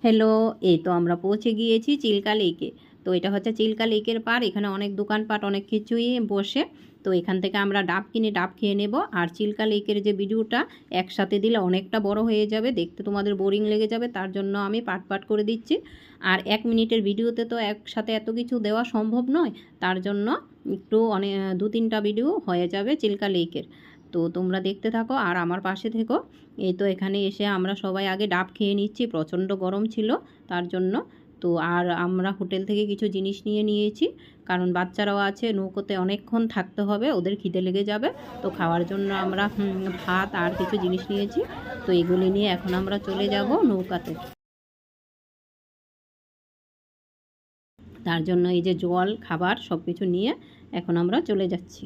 Hello, এই তো আমরা পৌঁছে গিয়েছি চিল্কা লেকে। তো এটা হচ্ছে চিল্কা লেকের পাড়। এখানে অনেক দোকানপাট অনেক কিছুই বসে। তো এখান থেকে আমরা ডাব কিনে ডাব খেয়ে নেব। আর চিল্কা লেকের যে ভিডিওটা একসাথে দিলে অনেকটা বড় হয়ে যাবে, দেখতে তোমাদের বোরিং লেগে যাবে, তার জন্য আমি পার্ট পার্ট করে দিচ্ছি। আর 1 মিনিটের ভিডিওতে তো একসাথে এত কিছু দেওয়া সম্ভব নয়, তার জন্য একটু অনেক 2-3টা ভিডিও হয়ে যাবে চিল্কা লেকের। তো তোমরা দেখতে থাকো আর আমার পাশে থেকো। এই তো এখানে এসে আমরা সবাই আগে ডাব খেয়ে নিচ্ছি, প্রচণ্ড গরম ছিল তার জন্য। তো আর আমরা হোটেল থেকে কিছু জিনিস নিয়ে নিয়েছি, কারণ বাচ্চারাও আছে, নৌকোতে অনেকক্ষণ থাকতে হবে, ওদের খিদে লেগে যাবে। তো খাওয়ার জন্য আমরা ভাত আর কিছু জিনিস নিয়েছি। তো এগুলি নিয়ে এখন আমরা চলে যাব নৌকাতে। তার জন্য এই যে জল, খাবার সব কিছু নিয়ে এখন আমরা চলে যাচ্ছি।